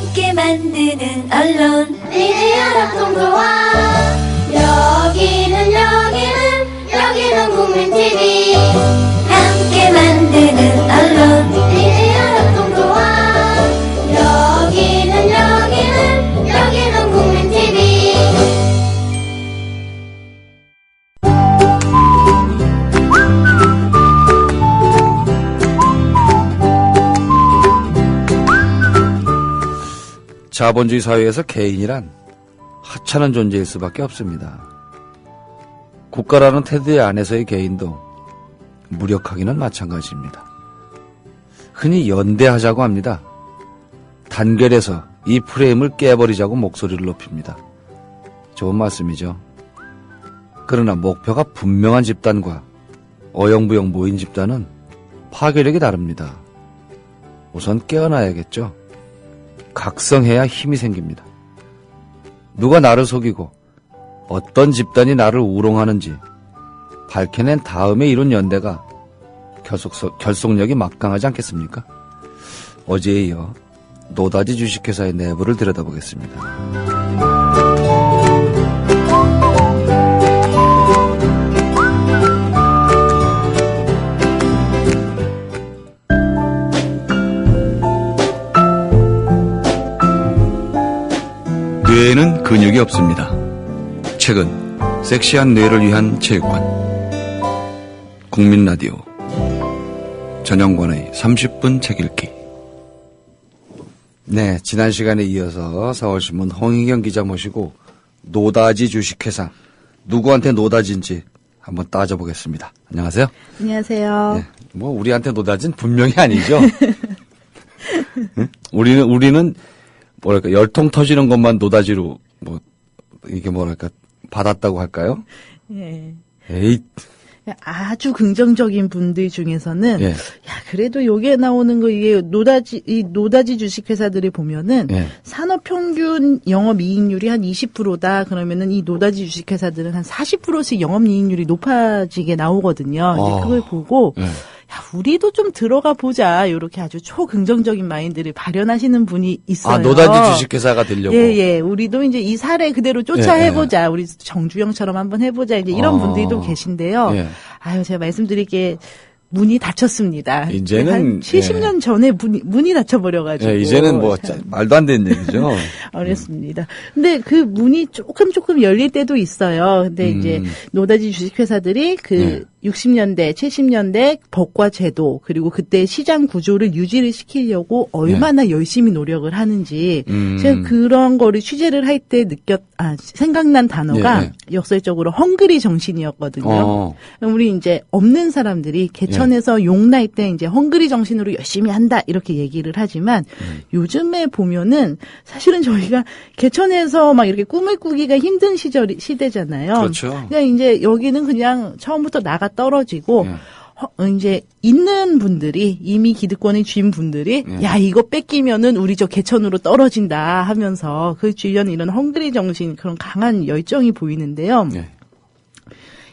함께 만드는 언론 미디어 합동조합. 여기는 국민TV. 함께 만드는 언론 미디어 합동조합. 여기는 국민TV. 자본주의 사회에서 개인이란 하찮은 존재일 수밖에 없습니다. 국가라는 테두리 안에서의 개인도 무력하기는 마찬가지입니다. 흔히 연대하자고 합니다. 단결해서 이 프레임을 깨버리자고 목소리를 높입니다. 좋은 말씀이죠. 그러나 목표가 분명한 집단과 어영부영 모인 집단은 파괴력이 다릅니다. 우선 깨어나야겠죠. 각성해야 힘이 생깁니다. 누가 나를 속이고 어떤 집단이 나를 우롱하는지 밝혀낸 다음에 이룬 연대가 결속력이 막강하지 않겠습니까? 어제에 이어 노다지 주식회사의 내부를 들여다보겠습니다. 뇌에는 근육이 없습니다. 최근 섹시한 뇌를 위한 체육관 국민라디오 전영관의 30분 책 읽기. 네, 지난 시간에 이어서 서울신문 홍희경 기자 모시고 노다지 주식회사 누구한테 노다지인지 한번 따져보겠습니다. 안녕하세요. 안녕하세요. 네, 뭐 우리한테 노다지는 분명히 아니죠. 응? 우리는 뭐랄까 열통 터지는 것만 노다지로 뭐 이게 뭐랄까 받았다고 할까요? 예. 에이. 아주 긍정적인 분들 중에서는 예. 야 그래도 여기에 나오는 거 이게 노다지 주식회사들이 보면은 예. 산업 평균 영업이익률이 한 20%다 그러면은 이 노다지 주식회사들은 한 40%씩 영업이익률이 높아지게 나오거든요. 이제 그걸 보고. 예. 야, 우리도 좀 들어가 보자. 이렇게 아주 초긍정적인 마인드를 발현하시는 분이 있어요. 아, 노다지 주식회사가 되려고. 예. 우리도 이제 이 사례 그대로 쫓아해보자. 우리 정주영처럼 한번 해보자. 이제 이런 분들도 계신데요. 예. 아유, 제가 말씀드릴게 문이 닫혔습니다. 이제는 한 70년 전에 문이 닫혀버려가지고. 예, 이제는 뭐 말도 안 되는 얘기죠. 어렵습니다. 근데 그 문이 조금 열릴 때도 있어요. 근데 이제 노다지 주식회사들이 60년대, 70년대 법과 제도 그리고 그때 시장 구조를 유지를 시키려고 얼마나 열심히 노력을 하는지 제가 그런 거를 취재를 할 때 생각난 단어가 역설적으로 헝그리 정신이었거든요. 우리 이제 없는 사람들이 개천에서 용 날 때 이제 헝그리 정신으로 열심히 한다 이렇게 얘기를 하지만 요즘에 보면은 사실은 저희가 개천에서 막 이렇게 꿈을 꾸기가 힘든 시대잖아요. 그렇죠. 그러니까 이제 여기는 그냥 처음부터 나가 떨어지고 이제 있는 분들이 이미 기득권을 쥔 분들이 야 이거 뺏기면은 우리 저 개천으로 떨어진다 하면서 그 주변에 이런 헝그리 정신 그런 강한 열정이 보이는데요.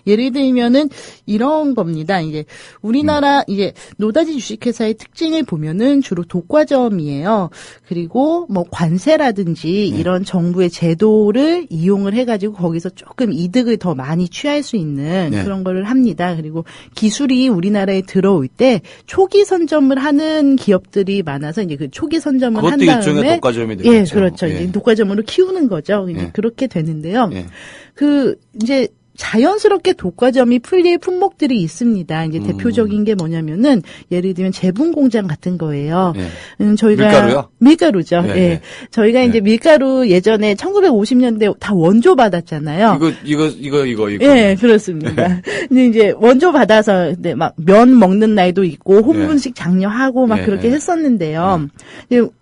예를 들면은 이런 겁니다. 이제 우리나라 이제 노다지 주식회사의 특징을 보면은 주로 독과점이에요. 그리고 뭐 관세라든지 이런 정부의 제도를 이용을 해가지고 거기서 조금 이득을 더 많이 취할 수 있는 그런 거를 합니다. 그리고 기술이 우리나라에 들어올 때 초기 선점을 하는 기업들이 많아서 이제 그 초기 선점을 한 다음에 그것도 일종의 독과점이 되겠죠. 예, 그렇죠. 이제 독과점으로 키우는 거죠. 이제 그렇게 되는데요. 이제 자연스럽게 독과점이 풀릴 품목들이 있습니다. 이제 대표적인 게 뭐냐면은 예를 들면 제분 공장 같은 거예요. 저희가 밀가루요? 밀가루죠. 예. 저희가 이제 밀가루 예전에 1950년대 다 원조 받았잖아요. 이거. 예, 그렇습니다. 근데 이제 원조 받아서 근데 막 면 먹는 날도 있고 혼분식 장려하고 막 그렇게 했었는데요.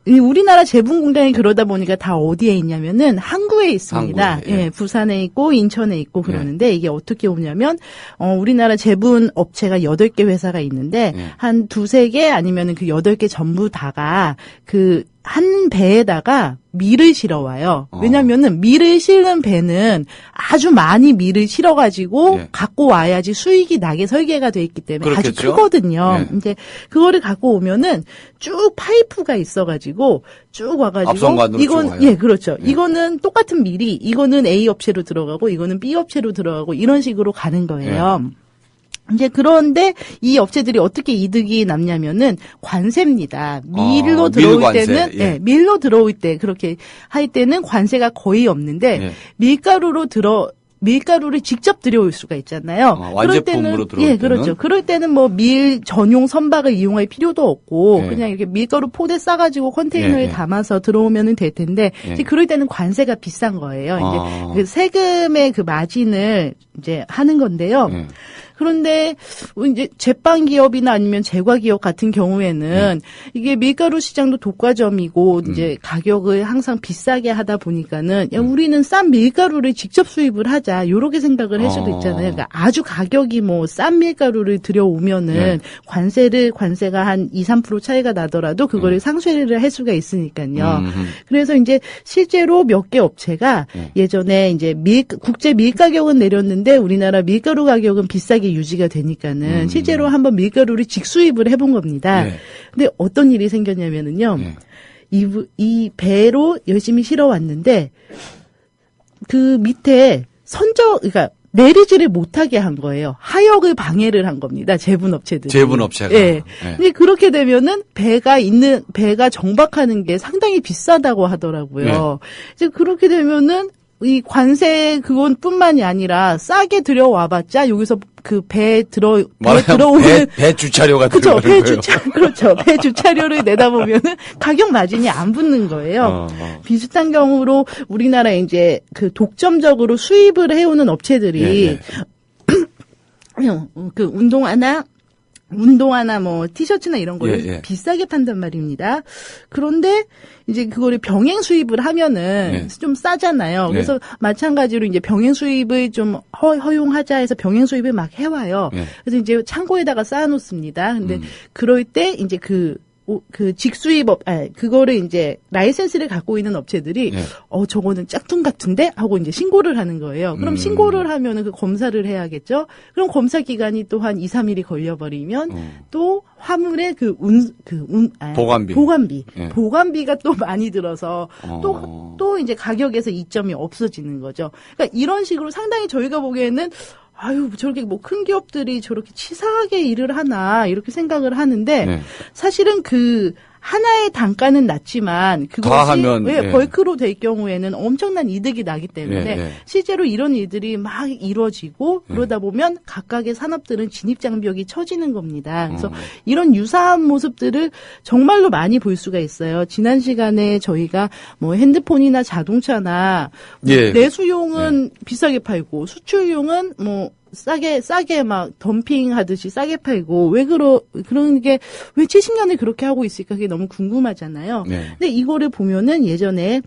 우리나라 제분 공장이 그러다 보니까 다 어디에 있냐면은 항구에 있습니다. 항구에, 부산에 있고 인천에 있고 그러는데 이게 어떻게 오냐면 우리나라 제분 업체가 8개 회사가 있는데 한 2-3개 아니면은 그 8개 전부 다가 그 한 배에다가 밀을 실어와요. 왜냐면은 밀을 실는 배는 아주 많이 밀을 실어가지고 예. 갖고 와야지 수익이 나게 설계가 돼 있기 때문에 아주 그렇겠죠? 크거든요. 예. 이제 그거를 갖고 오면은 쭉 파이프가 있어가지고 쭉 와가지고 앞선관으로 이건 쭉 와요. 예 그렇죠. 예. 이거는 똑같은 밀이 이거는 A 업체로 들어가고 이거는 B 업체로 들어가고 이런 식으로 가는 거예요. 이제 그런데 이 업체들이 어떻게 이득이 남냐면은 관세입니다. 밀로 들어올 밀관세, 때는 예. 예, 밀로 들어올 때 그렇게 할 때는 관세가 거의 없는데 예. 밀가루를 직접 들여올 수가 있잖아요. 완제품으로 들어올 예, 때는? 그렇죠. 그럴 때는 뭐 밀 전용 선박을 이용할 필요도 없고 예. 그냥 이렇게 밀가루 포대 싸가지고 컨테이너에 예, 예. 담아서 들어오면은 될 텐데 예. 이제 그럴 때는 관세가 비싼 거예요. 아. 이제 그 세금의 그 마진을 이제 하는 건데요. 예. 그런데 이제 제빵 기업이나 아니면 제과 기업 같은 경우에는 이게 밀가루 시장도 독과점이고 이제 가격을 항상 비싸게 하다 보니까는 야, 우리는 싼 밀가루를 직접 수입을 하자 요렇게 생각을 할 수도 있잖아요. 그러니까 아주 가격이 뭐 싼 밀가루를 들여오면은 관세가 한 2-3% 차이가 나더라도 그거를 상쇄를 할 수가 있으니까요. 그래서 이제 실제로 몇 개 업체가 예전에 이제 국제 밀 가격은 내렸는데 우리나라 밀가루 가격은 비싸게 유지가 되니까는 실제로 한번 밀가루를 직수입을 해본 겁니다. 예. 근데 어떤 일이 생겼냐면은요. 예. 이 배로 열심히 실어왔는데 그 밑에 그러니까 내리지를 못하게 한 거예요. 하역을 방해를 한 겁니다. 제분업체들이. 제분업체가. 예. 예. 근데 그렇게 되면은 배가 정박하는 게 상당히 비싸다고 하더라고요. 이제 그렇게 되면은 이 관세 그건뿐만이 아니라 싸게 들여와봤자 여기서 그 배 들어오는 배 주차료가 그렇죠. 들어가는 거예요. 그렇죠. 배 주차료를 내다 보면은 가격 마진이 안 붙는 거예요. 비슷한 경우로 우리나라에 이제 그 독점적으로 수입을 해오는 업체들이 그 운동화나 뭐 티셔츠나 이런 거를 비싸게 판단 말입니다. 그런데 이제 그거를 병행 수입을 하면은 좀 싸잖아요. 그래서 마찬가지로 이제 병행 수입을 좀 허용하자 해서 병행 수입을 막 해와요. 그래서 이제 창고에다가 쌓아놓습니다. 근데 그럴 때 이제 그 그거를 이제 라이센스를 갖고 있는 업체들이 저거는 짝퉁 같은데 하고 이제 신고를 하는 거예요. 그럼 신고를 하면은 그 검사를 해야겠죠. 그럼 검사 기간이 또 한 2-3일이 걸려버리면 또 화물의 보관비가 또 많이 들어서 또 이제 가격에서 이점이 없어지는 거죠. 그러니까 이런 식으로 상당히 저희가 보기에는 저렇게 뭐 큰 기업들이 저렇게 치사하게 일을 하나 이렇게 생각을 하는데 사실은 그 하나의 단가는 낮지만 그것이 벌크로 될 경우에는 엄청난 이득이 나기 때문에 실제로 이런 일들이 막 이루어지고 그러다 보면 각각의 산업들은 진입장벽이 처지는 겁니다. 그래서 이런 유사한 모습들을 정말로 많이 볼 수가 있어요. 지난 시간에 저희가 뭐 핸드폰이나 자동차나 내수용은 비싸게 팔고 수출용은 뭐 싸게 막 덤핑하듯이 싸게 팔고 그런 게 왜 70년을 그렇게 하고 있을까 그게 너무 궁금하잖아요. 근데 이거를 보면은 예전에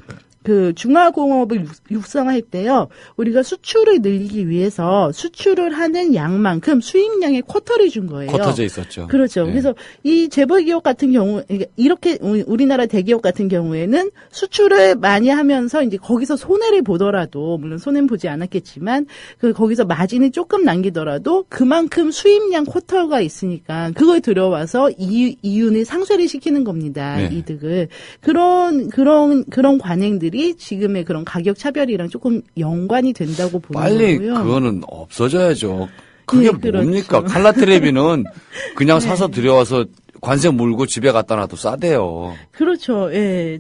그 중화공업을 육성할 때요. 우리가 수출을 늘리기 위해서 수출을 하는 양만큼 수입량의 쿼터를 준 거예요. 쿼터제 있었죠. 그렇죠. 그래서 이 재벌기업 같은 경우 이렇게 우리나라 대기업 같은 경우에는 수출을 많이 하면서 이제 거기서 손해를 보더라도 물론 손해는 보지 않았겠지만 거기서 마진이 조금 남기더라도 그만큼 수입량 쿼터가 있으니까 그걸 들여와서 이윤을 상쇄를 시키는 겁니다. 이득을. 그런 관행들이 지금의 그런 가격 차별이랑 조금 연관이 된다고 보는 빨리 거고요. 그거는 없어져야죠. 그게 그렇죠. 뭡니까? 칼라 테레비는 그냥 사서 들여와서 관세 물고 집에 갖다 놔도 싸대요. 그렇죠. 예.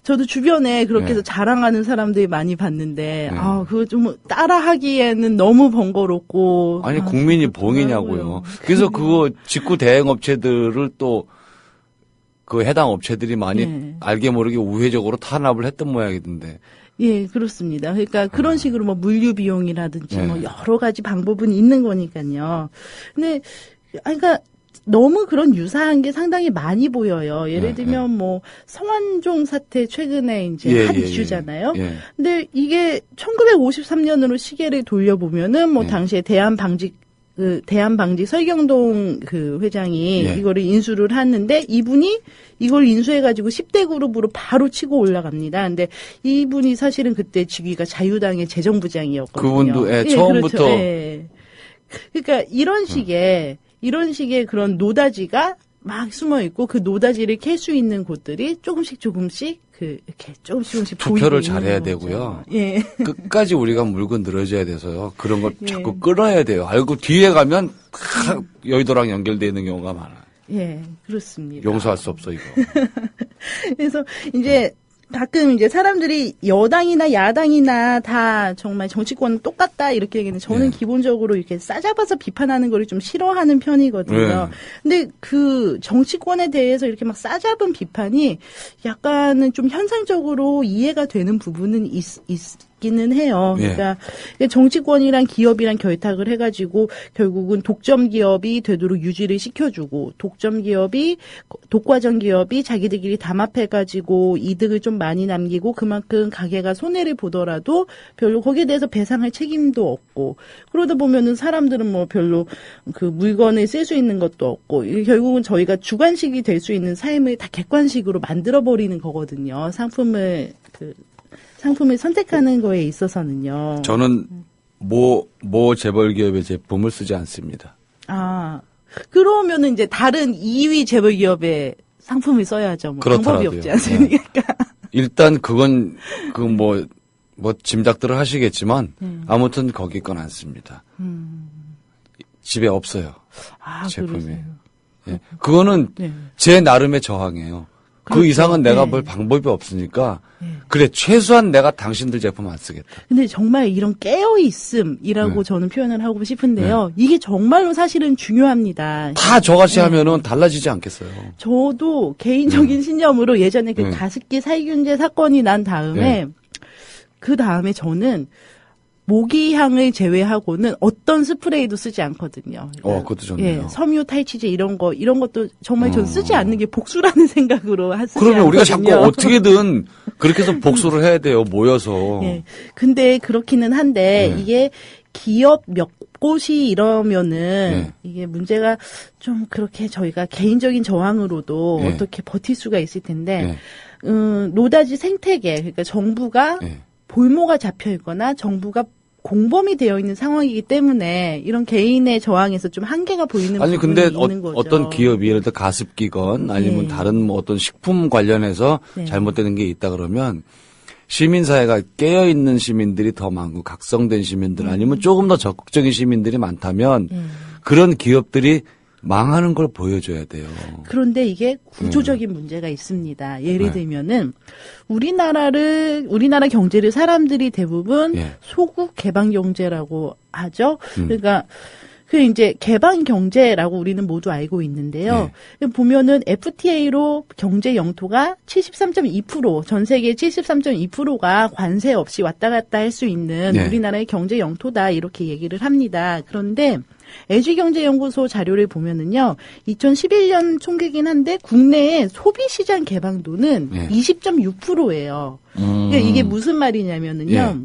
저도 주변에 그렇게 해서 자랑하는 사람들이 많이 봤는데, 그거 좀 따라하기에는 너무 번거롭고. 아니, 국민이 봉이냐고요. 그래서 그거 직구 대행 업체들을 또 그 해당 업체들이 많이 알게 모르게 우회적으로 탄압을 했던 모양이던데. 예, 그렇습니다. 그러니까 그런 식으로 뭐 물류 비용이라든지 뭐 여러 가지 방법은 있는 거니까요. 근데 그러니까 너무 그런 유사한 게 상당히 많이 보여요. 예를 들면 뭐 성완종 사태 최근에 이제 한 이슈잖아요. 근데 이게 1953년으로 시계를 돌려보면은 뭐 당시에 대한방직 그 대한방직 설경동 그 회장이 예. 이거를 인수를 하는데 이분이 이걸 인수해가지고 10대 그룹으로 바로 치고 올라갑니다. 근데 이분이 사실은 그때 직위가 자유당의 재정부장이었거든요. 그분도 예, 처음부터 그렇죠. 예. 그러니까 이런 식의 그런 노다지가 막 숨어 있고 그 노다지를 캘 수 있는 곳들이 조금씩 이렇게 조금씩 투표를 보이고 잘해야 있는 거죠. 되고요. 예. 끝까지 우리가 물고 늘어져야 돼서요. 그런 걸 예. 자꾸 끌어야 돼요. 알고 뒤에 가면 여의도랑 연결되어 있는 경우가 많아요. 예, 그렇습니다. 용서할 수 없어 이거. 그래서 이제 가끔 이제 사람들이 여당이나 야당이나 다 정말 정치권은 똑같다 이렇게 얘기하는데 저는 네. 기본적으로 이렇게 싸잡아서 비판하는 거를 좀 싫어하는 편이거든요. 네. 근데 그 정치권에 대해서 이렇게 막 싸잡은 비판이 약간은 좀 현상적으로 이해가 되는 부분은 있기는 해요. 예. 그러니까 정치권이랑 기업이랑 결탁을 해가지고 결국은 독점 기업이 되도록 유지를 시켜주고 독과점 기업이 자기들끼리 담합해가지고 이득을 좀 많이 남기고 그만큼 가게가 손해를 보더라도 별로 거기에 대해서 배상할 책임도 없고 그러다 보면은 사람들은 뭐 별로 그 물건을 쓸 수 있는 것도 없고 이게 결국은 저희가 주관식이 될 수 있는 삶을 다 객관식으로 만들어 버리는 거거든요. 상품을 선택하는 거에 있어서는요. 저는 모 재벌 기업의 제품을 쓰지 않습니다. 아, 그러면은 이제 다른 2위 재벌 기업의 상품을 써야죠. 뭐 방법이 그렇더라고요. 없지 않습니까? 일단 그건 뭐 짐작들을 하시겠지만 아무튼 거기 건 안 씁니다. 집에 없어요. 아, 제품이. 그러세요. 예. 그거는 네. 제 나름의 저항이에요. 그 그렇죠. 이상은 내가 네. 볼 방법이 없으니까 그래 최소한 내가 당신들 제품 안 쓰겠다. 근데 정말 이런 깨어있음이라고 네. 저는 표현을 하고 싶은데요. 이게 정말로 사실은 중요합니다. 다 저같이 하면은 달라지지 않겠어요. 저도 개인적인 신념으로 예전에 그 네. 가습기 살균제 사건이 난 다음에 네. 그 다음에 저는 모기향을 제외하고는 어떤 스프레이도 쓰지 않거든요. 그것도 좋네요. 예, 섬유 탈취제 이런 것도 정말 전 쓰지 않는 게 복수라는 생각으로 쓰지 그러면 우리가 자꾸 않거든요. 어떻게든 그렇게 해서 복수를 해야 돼요. 모여서. 예. 근데 그렇기는 한데 네. 이게 기업 몇 곳이 이러면은 네. 이게 문제가 좀 그렇게 저희가 개인적인 저항으로도 네. 어떻게 버틸 수가 있을 텐데 네. 노다지 생태계 그러니까 정부가 네. 볼모가 잡혀 있거나 정부가 공범이 되어 있는 상황이기 때문에 이런 개인의 저항에서 좀 한계가 보이는 아니 부분이 근데 있는 거죠. 어떤 기업이 예를 들어 가습기건 아니면 네. 다른 뭐 어떤 식품 관련해서 네. 잘못되는 게 있다 그러면 시민사회가 깨어있는 시민들이 더 많고 각성된 시민들 아니면 조금 더 적극적인 시민들이 많다면 그런 기업들이 망하는 걸 보여줘야 돼요. 그런데 이게 구조적인 문제가 있습니다. 예를 네. 들면은 우리나라 경제를 사람들이 대부분 예. 소국 개방 경제라고 하죠. 그러니까 그 이제 개방 경제라고 우리는 모두 알고 있는데요. 보면은 FTA로 경제 영토가 73.2%, 전 세계 73.2%가 관세 없이 왔다 갔다 할 수 있는 네. 우리나라의 경제 영토다 이렇게 얘기를 합니다. 그런데 LG경제연구소 자료를 보면은요, 2011년 총계긴 한데 국내의 소비시장 개방도는 네. 20.6%예요. 그러니까 이게 무슨 말이냐면은요,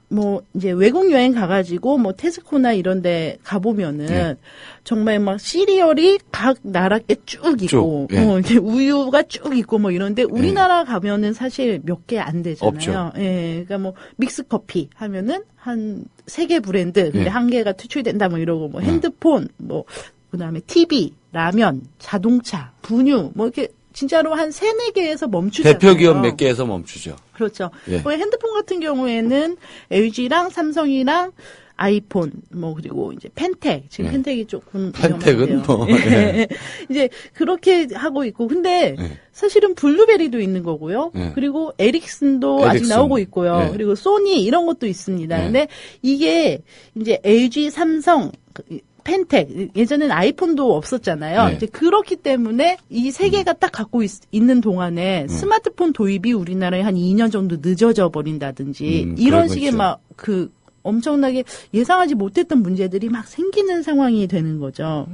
뭐 이제 외국 여행 가가지고 뭐 테스코나 이런데 가보면은 정말 막 시리얼이 각 나라께 쭉 있고, 쭉, 예. 이렇게 우유가 쭉 있고 뭐 이런데 우리나라 가면은 사실 몇 개 안 되잖아요. 없죠. 예, 그러니까 뭐 믹스 커피 하면은 한 3개 브랜드, 근데 예. 한 개가 퇴출된다 뭐 이러고 뭐 핸드폰, 뭐 그다음에 TV, 라면, 자동차, 분유 뭐 이렇게 진짜로 한 3-4개에서 멈추잖아요. 대표 기업 몇 개에서 멈추죠. 그렇죠. 예. 뭐 핸드폰 같은 경우에는 LG랑 삼성이랑 아이폰, 뭐 그리고 이제 펜텍 지금 예. 펜텍이 조금 펜텍은 위험한데요. 뭐, 예. 이제 그렇게 하고 있고, 근데 예. 사실은 블루베리도 있는 거고요. 예. 그리고 에릭슨도 아직 에릭슨. 나오고 있고요. 예. 그리고 소니 이런 것도 있습니다. 예. 근데 이게 이제 LG, 삼성 펜텍 예전에는 아이폰도 없었잖아요. 네. 이제 그렇기 때문에 이 세 개가 딱 갖고 있는 동안에 스마트폰 도입이 우리나라에 한 2년 정도 늦어져 버린다든지 그런 이런 거 식의 있죠. 막 그 엄청나게 예상하지 못했던 문제들이 막 생기는 상황이 되는 거죠.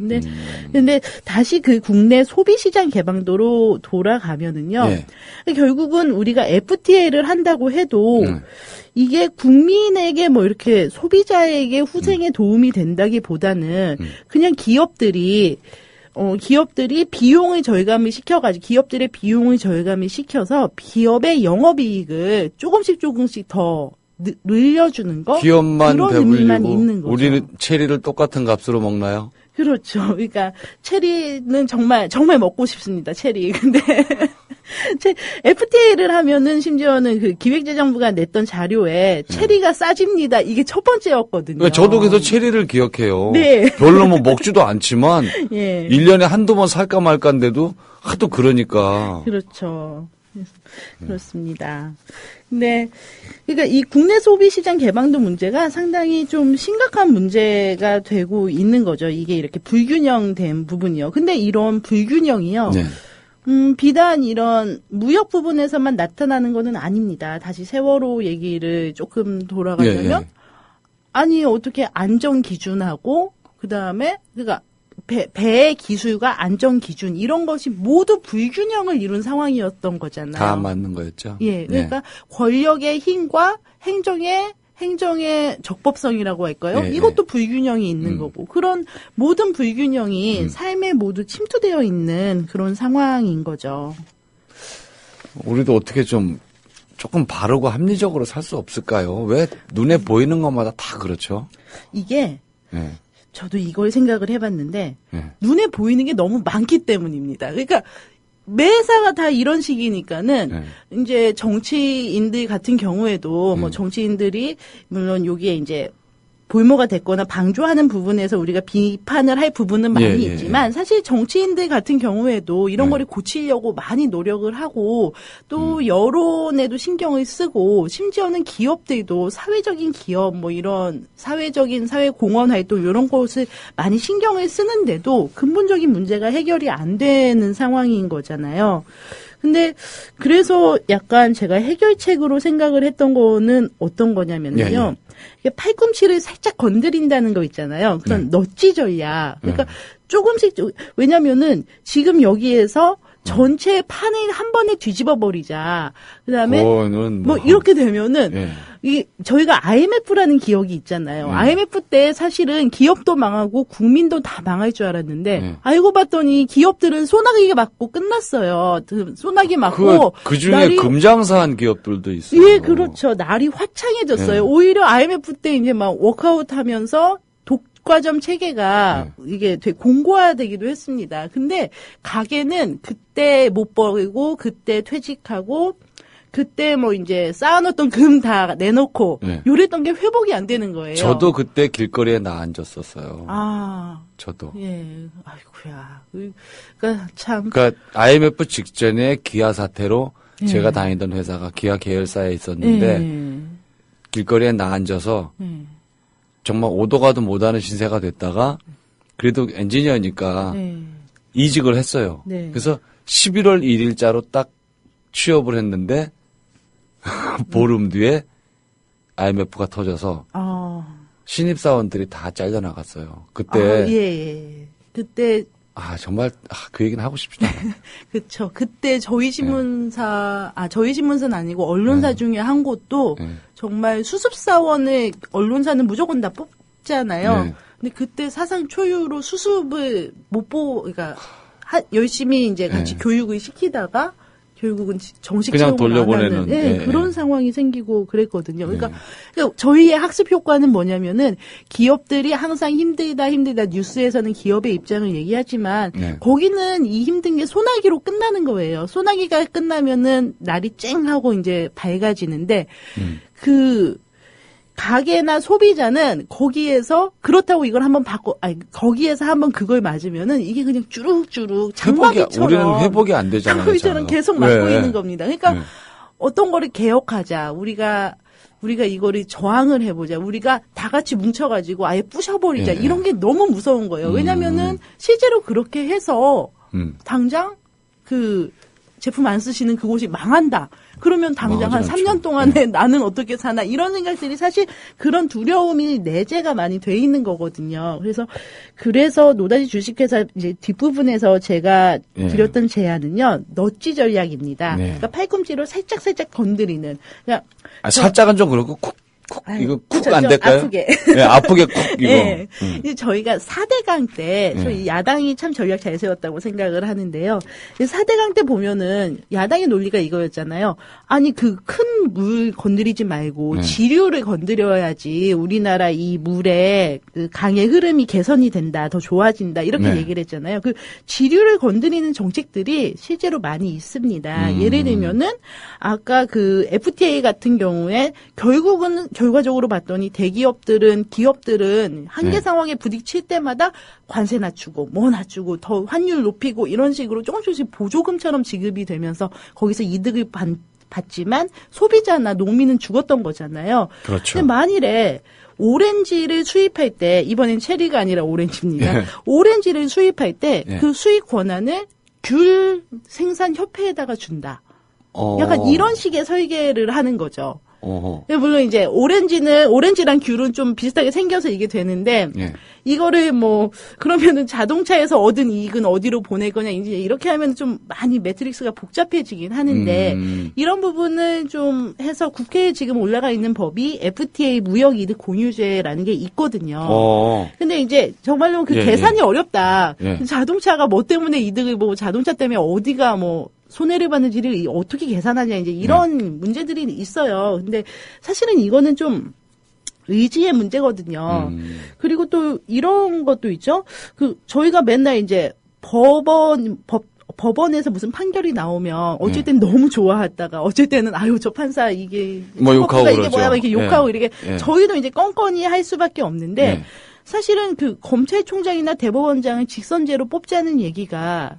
근데 다시 그 국내 소비 시장 개방도로 돌아가면은요. 예. 결국은 우리가 FTA를 한다고 해도 이게 국민에게 뭐 이렇게 소비자에게 후생에 도움이 된다기보다는 그냥 기업들이 비용을 절감을 시켜가지고, 기업들의 비용을 절감을 시켜서 기업의 영업이익을 조금씩 더 늘려주는 거? 기업만 그런 의미만 배불리고 있는 거죠. 우리는 체리를 똑같은 값으로 먹나요? 그렇죠. 그러니까 체리는 정말 먹고 싶습니다. 체리. 근데 FTA를 하면은 심지어는 그 기획재정부가 냈던 자료에 체리가 싸집니다. 이게 첫 번째였거든요. 그러니까 저도 그래서 체리를 기억해요. 네. 별로 뭐 먹지도 않지만 예. 1년에 한두 번 살까 말까인데도 하도 그러니까. 그렇죠. 그렇습니다. 근데 그러니까 이 국내 소비 시장 개방도 문제가 상당히 좀 심각한 문제가 되고 있는 거죠. 이게 이렇게 불균형된 부분이요. 근데 이런 불균형이요. 네. 비단 이런 무역 부분에서만 나타나는 거는 아닙니다. 다시 세월호 얘기를 조금 돌아가자면 예. 아니 어떻게 안전 기준하고 그다음에 그러니까 배의 기술과 안전 기준 이런 것이 모두 불균형을 이룬 상황이었던 거잖아요. 다 맞는 거였죠. 예, 그러니까 권력의 힘과 행정의 적법성이라고 할까요? 예, 이것도 불균형이 있는 거고 그런 모든 불균형이 삶에 모두 침투되어 있는 그런 상황인 거죠. 우리도 어떻게 좀 조금 바르고 합리적으로 살 수 없을까요? 왜 눈에 보이는 것마다 다 그렇죠? 이게 예. 저도 이걸 생각을 해봤는데 예. 눈에 보이는 게 너무 많기 때문입니다. 그러니까 매사가 다 이런 식이니까는 이제 정치인들 같은 경우에도 뭐 정치인들이 물론 여기에 이제 볼모가 됐거나 방조하는 부분에서 우리가 비판을 할 부분은 많이 예, 있지만 사실 정치인들 같은 경우에도 이런 거를 고치려고 많이 노력을 하고 또 여론에도 신경을 쓰고 심지어는 기업들도 사회적인 기업 뭐 이런 사회적인 사회공헌 활동 이런 것을 많이 신경을 쓰는데도 근본적인 문제가 해결이 안 되는 상황인 거잖아요. 근데 그래서 약간 제가 해결책으로 생각을 했던 거는 어떤 거냐면요. 이게 팔꿈치를 살짝 건드린다는 거 있잖아요. 그런 넛지 전략. 그러니까 조금씩 왜냐면은 지금 여기에서 전체 판을 한 번에 뒤집어 버리자. 그다음에 뭐 이렇게 되면은 이 저희가 IMF라는 기억이 있잖아요. IMF 때 사실은 기업도 망하고 국민도 다 망할 줄 알았는데 알고 봤더니 기업들은 소나기 맞고 끝났어요. 소나기 맞고 그 중에 금장사한 기업들도 있어요. 예, 그렇죠. 날이 화창해졌어요. 오히려 IMF 때 이제 막 워크아웃하면서 독과점 체계가 이게 되게 공고화되기도 했습니다. 근데 가게는 그때 못 벌고 그때 퇴직하고 그때 뭐 이제 쌓아놓던 금 다 내놓고 요랬던 게 회복이 안 되는 거예요. 저도 그때 길거리에 나 앉았었어요. 아, 저도. 예, 아이고야. 그러니까 참. 그러니까 IMF 직전에 기아 사태로 제가 다니던 회사가 기아 계열사에 있었는데 길거리에 나 앉아서 정말 오도 가도 못하는 신세가 됐다가 그래도 엔지니어니까 이직을 했어요. 그래서 11월 1일자로 딱 취업을 했는데 보름 뒤에 IMF가 터져서 신입사원들이 다 잘려나갔어요. 그때 그때 정말 그 얘기는 하고 싶지도 않아요. 그렇죠. 그때 저희 신문사는 아니고 언론사 중에 한 곳도 정말 수습사원을 언론사는 무조건 다 뽑잖아요. 근데 그때 사상 초유로 수습을 못 그러니까 열심히 이제 같이 교육을 시키다가 결국은 정식 그냥 채용을 돌려보내는 안 하는 그런 상황이 생기고 그랬거든요. 그러니까 저희의 학습 효과는 뭐냐면은 기업들이 항상 힘들다 뉴스에서는 기업의 입장을 얘기하지만 거기는 이 힘든 게 소나기로 끝나는 거예요. 소나기가 끝나면은 날이 쨍하고 이제 밝아지는데 그 가게나 소비자는 거기에서 그렇다고 이걸 한번 거기에서 한번 그걸 맞으면은 이게 그냥 쭈룩쭈룩 장마기처럼 우리는 회복이 안 되잖아요. 장마기처럼 계속 맞고 있는 겁니다. 그러니까 어떤 거를 개혁하자. 우리가 이거를 저항을 해보자. 우리가 다 같이 뭉쳐가지고 아예 부셔버리자. 이런 게 너무 무서운 거예요. 왜냐면은 실제로 그렇게 해서 당장 제품 안 쓰시는 그곳이 망한다. 그러면 당장 한 망하지 3년 않죠. 동안에 나는 어떻게 사나 이런 생각들이 사실 그런 두려움이 내재가 많이 돼 있는 거거든요. 그래서 노다지 주식회사 이제 뒷부분에서 제가 예. 드렸던 제안은요. 넛지 전략입니다. 네. 그러니까 팔꿈치로 살짝 건드리는. 그러니까 살짝은 좀 그렇고 쿡 아유, 이거 쿡 그쵸, 안 좀 될까요? 아프게. 네, 아프게 쿡 이거. 네. 이제 저희가 4대강 때 네. 저희 야당이 참 전략 잘 세웠다고 생각을 하는데요. 4대강 때 보면은 야당의 논리가 이거였잖아요. 아니 그 큰 물 건드리지 말고 네. 지류를 건드려야지 우리나라 이 물의 그 강의 흐름이 개선이 된다, 더 좋아진다 이렇게 네. 얘기를 했잖아요. 그 지류를 건드리는 정책들이 실제로 많이 있습니다. 예를 들면은 아까 그 FTA 같은 경우에 결과적으로 봤더니 기업들은 한계 네. 상황에 부딪힐 때마다 관세 낮추고 뭐 낮추고 더 환율 높이고 이런 식으로 조금씩 보조금처럼 지급이 되면서 거기서 이득을 받지만 소비자나 농민은 죽었던 거잖아요. 그렇죠. 근데 만일에 오렌지를 수입할 때 이번엔 체리가 아니라 오렌지입니다. 예. 오렌지를 수입할 때 예. 그 수입 권한을 귤 생산 협회에다가 준다. 약간 이런 식의 설계를 하는 거죠. 어허. 물론 이제 오렌지랑 귤은 좀 비슷하게 생겨서 이게 되는데 예. 이거를 뭐 그러면은 자동차에서 얻은 이익은 어디로 보낼 거냐 이제 이렇게 하면 좀 많이 매트릭스가 복잡해지긴 하는데 이런 부분을 좀 해서 국회에 지금 올라가 있는 법이 FTA 무역이득 공유제라는 게 있거든요. 근데 이제 정말로 그 예, 계산이 어렵다. 예. 자동차가 뭐 때문에 이득을 보고 자동차 때문에 어디가 뭐 손해를 받는지를 어떻게 계산하냐 이제 이런 문제들이 있어요. 근데 사실은 이거는 좀 의지의 문제거든요. 그리고 또 이런 것도 있죠. 저희가 맨날 이제 법원에서 무슨 판결이 나오면 어쩔 땐 너무 좋아했다가 어쩔 때는 아유 저 판사 이게 뭐 욕하고 이게 그러죠. 뭐야 막 이렇게 욕하고 이렇게 예. 저희도 이제 껌껌이 할 수밖에 없는데 예. 사실은 그 검찰총장이나 대법원장을 직선제로 뽑자는 얘기가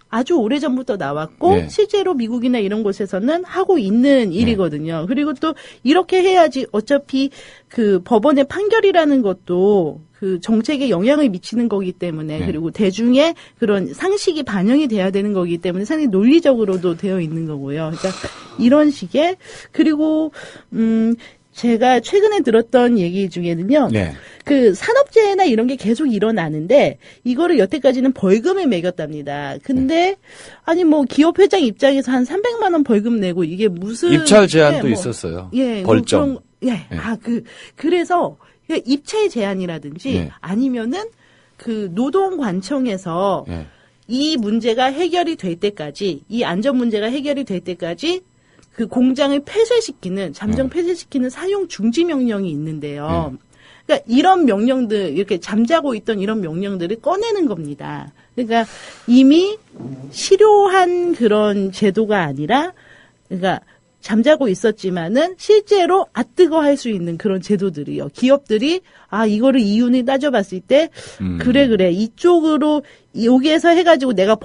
아주 오래전부터 나왔고 네. 실제로 미국이나 이런 곳에서는 하고 있는 일이거든요. 그리고 또 이렇게 해야지 어차피 그 법원의 판결이라는 것도 그 정책에 영향을 미치는 거기 때문에 그리고 대중의 그런 상식이 반영이 돼야 되는 거기 때문에 상당히 논리적으로도 되어 있는 거고요. 그러니까 이런 식의 그리고 제가 최근에 들었던 얘기 중에는요. 네. 그 산업재해나 이런 게 계속 일어나는데 이거를 여태까지는 벌금을 매겼답니다. 근데 아니 뭐 기업 회장 입장에서 한 300만 원 벌금 내고 이게 무슨 입찰 제한도 있었어요. 예, 벌점. 뭐 그래서 입찰 제한이라든지 예. 아니면은 그 노동관청에서 예. 이 문제가 해결이 될 때까지 이 안전 문제가 해결이 될 때까지 그 공장을 폐쇄시키는 잠정 폐쇄시키는 사용 중지 명령이 있는데요. 그러니까 이런 명령들 이렇게 잠자고 있던 이런 명령들을 꺼내는 겁니다. 그러니까 이미 실효한 그런 제도가 아니라 그러니까 잠자고 있었지만은 실제로 뜨거 할 수 있는 그런 제도들이요. 기업들이 이거를 이윤을 따져봤을 때 그래 이쪽으로 여기에서 해가지고 내가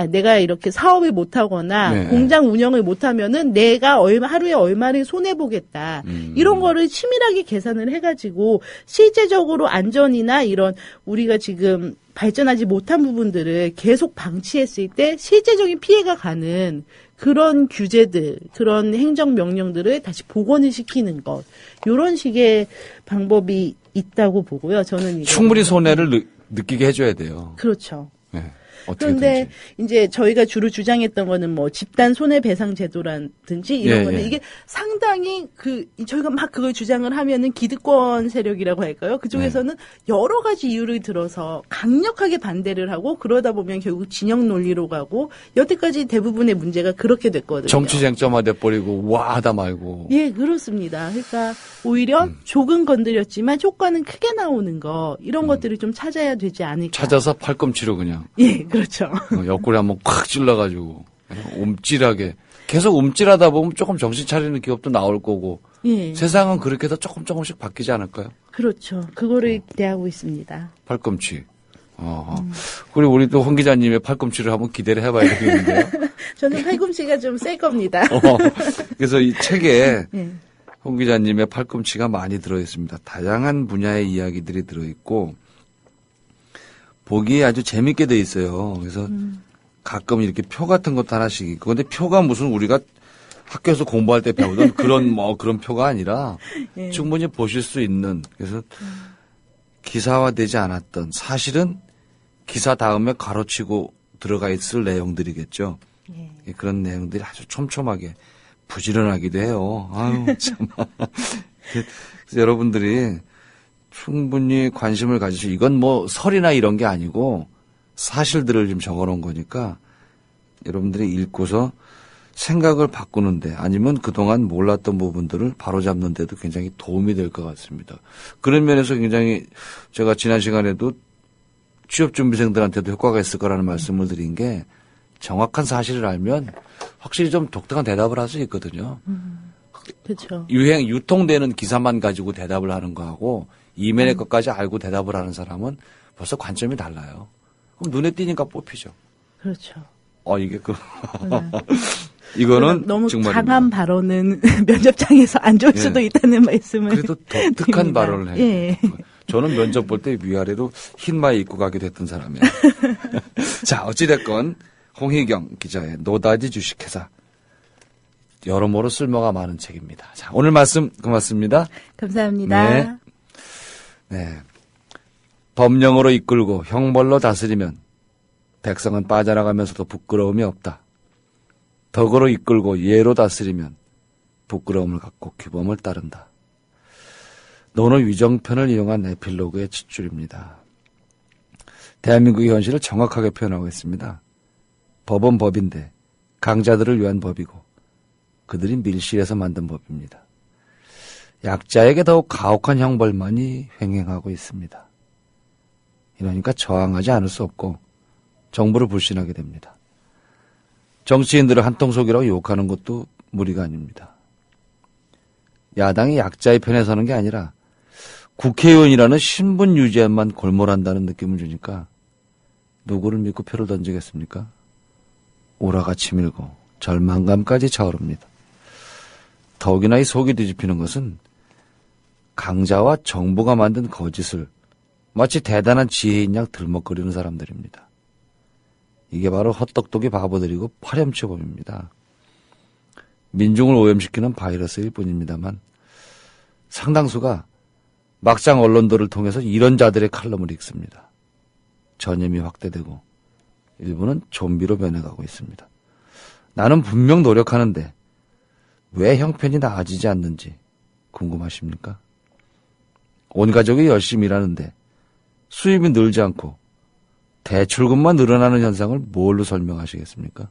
내가 이렇게 사업을 못하거나 네. 공장 운영을 못하면은 내가 하루에 얼마를 손해 보겠다 이런 거를 치밀하게 계산을 해가지고 실제적으로 안전이나 이런 우리가 지금 발전하지 못한 부분들을 계속 방치했을 때 실제적인 피해가 가는 그런 규제들, 그런 행정명령들을 다시 복원을 시키는 것. 이런 식의 방법이 있다고 보고요. 저는 이거 충분히 손해를 느끼게 해줘야 돼요. 그렇죠. 네. 어떻게든지. 그런데 이제 저희가 주로 주장했던 거는 뭐 집단 손해배상 제도라든지 이런 예, 건데 예. 이게 상당히 저희가 막 그걸 주장을 하면은 기득권 세력이라고 할까요? 그쪽에서는 여러 가지 이유를 들어서 강력하게 반대를 하고 그러다 보면 결국 진영 논리로 가고 여태까지 대부분의 문제가 그렇게 됐거든요. 정치 쟁점화 돼버리고 와 하다 말고. 예, 그렇습니다. 그러니까 오히려 조금 건드렸지만 효과는 크게 나오는 거 이런 것들을 좀 찾아야 되지 않을까. 찾아서 팔꿈치로 그냥. 예, 그렇죠. 옆구리 한번 콱 찔러가지고 움찔하게 계속 움찔하다 보면 조금 정신 차리는 기업도 나올 거고 예. 세상은 그렇게 해서 조금씩 바뀌지 않을까요? 그렇죠. 그거를 기대하고 있습니다. 팔꿈치. 그리고 우리 또 황 기자님의 팔꿈치를 한번 기대를 해봐야 되겠는데요. 저는 팔꿈치가 좀 셀 겁니다. 그래서 이 책에 예. 황 기자님의 팔꿈치가 많이 들어있습니다. 다양한 분야의 이야기들이 들어있고 보기에 아주 재밌게 돼 있어요. 그래서 가끔 이렇게 표 같은 것도 하나씩 있고. 근데 표가 무슨 우리가 학교에서 공부할 때 배우던 그런 표가 아니라 예. 충분히 보실 수 있는, 그래서 기사화되지 않았던, 사실은 기사 다음에 가로치고 들어가 있을 내용들이겠죠. 예. 그런 내용들이 아주 촘촘하게 부지런하기도 해요. 아유, 참. 그래서 여러분들이 충분히 관심을 가지시고, 이건 뭐 설이나 이런 게 아니고 사실들을 좀 적어 놓은 거니까 여러분들이 읽고서 생각을 바꾸는데, 아니면 그동안 몰랐던 부분들을 바로잡는 데도 굉장히 도움이 될 것 같습니다. 그런 면에서 굉장히 제가 지난 시간에도 취업준비생들한테도 효과가 있을 거라는 말씀을 드린 게, 정확한 사실을 알면 확실히 좀 독특한 대답을 할 수 있거든요. 그렇죠. 유통되는 기사만 가지고 대답을 하는 거하고 이면의 것까지 알고 대답을 하는 사람은 벌써 관점이 달라요. 그럼 눈에 띄니까 뽑히죠. 그렇죠. 이게 이거는 너무 정말 강한 발언은 면접장에서 안 좋을 예. 수도 있다는 말씀을. 그래도 독특한 드립니다. 발언을 해요. 예. 저는 면접 볼 때 위아래로 흰마이 입고 가기도 했던 사람이에요. 자, 어찌됐건 홍희경 기자의 노다지 주식회사, 여러모로 쓸모가 많은 책입니다. 자, 오늘 말씀 고맙습니다. 감사합니다. 네. 네. 법령으로 이끌고 형벌로 다스리면 백성은 빠져나가면서도 부끄러움이 없다. 덕으로 이끌고 예로 다스리면 부끄러움을 갖고 규범을 따른다. 노는 위정편을 이용한 에필로그의 칫줄입니다. 대한민국의 현실을 정확하게 표현하고 있습니다. 법은 법인데 강자들을 위한 법이고 그들이 밀실에서 만든 법입니다. 약자에게 더욱 가혹한 형벌만이 횡행하고 있습니다. 이러니까 저항하지 않을 수 없고 정부를 불신하게 됩니다. 정치인들을 한통속이라고 욕하는 것도 무리가 아닙니다. 야당이 약자의 편에 서는 게 아니라 국회의원이라는 신분 유지에만 골몰한다는 느낌을 주니까 누구를 믿고 표를 던지겠습니까? 오라가 치밀고 절망감까지 차오릅니다. 더욱이나 이 속이 뒤집히는 것은 강자와 정부가 만든 거짓을 마치 대단한 지혜인 양 들먹거리는 사람들입니다. 이게 바로 헛똑똑이 바보들이고 파렴치범입니다. 민중을 오염시키는 바이러스일 뿐입니다만 상당수가 막장 언론들을 통해서 이런 자들의 칼럼을 읽습니다. 전염이 확대되고 일부는 좀비로 변해가고 있습니다. 나는 분명 노력하는데 왜 형편이 나아지지 않는지 궁금하십니까? 온 가족이 열심히 일하는데 수입이 늘지 않고 대출금만 늘어나는 현상을 뭘로 설명하시겠습니까?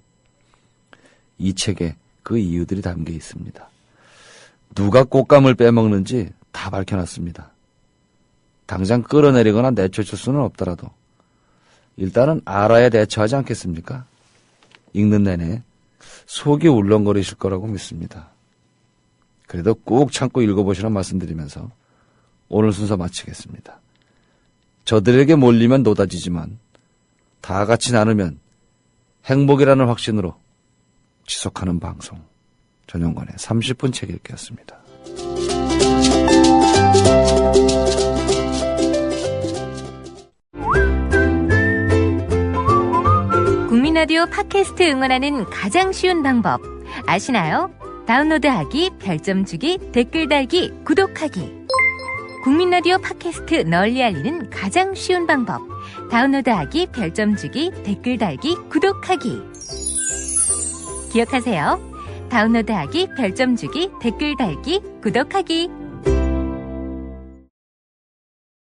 이 책에 그 이유들이 담겨 있습니다. 누가 꽃감을 빼먹는지 다 밝혀놨습니다. 당장 끌어내리거나 내쫓을 수는 없더라도 일단은 알아야 대처하지 않겠습니까? 읽는 내내 속이 울렁거리실 거라고 믿습니다. 그래도 꾹 참고 읽어보시라는 말씀드리면서 오늘 순서 마치겠습니다. 저들에게 몰리면 노다지지만 다 같이 나누면 행복이라는 확신으로 지속하는 방송, 전용관의 30분 책 읽기였습니다. 국민라디오 팟캐스트 응원하는 가장 쉬운 방법 아시나요? 다운로드하기, 별점 주기, 댓글 달기, 구독하기. 국민라디오 팟캐스트 널리 알리는 가장 쉬운 방법. 다운로드하기, 별점 주기, 댓글 달기, 구독하기. 기억하세요. 다운로드하기, 별점 주기, 댓글 달기, 구독하기.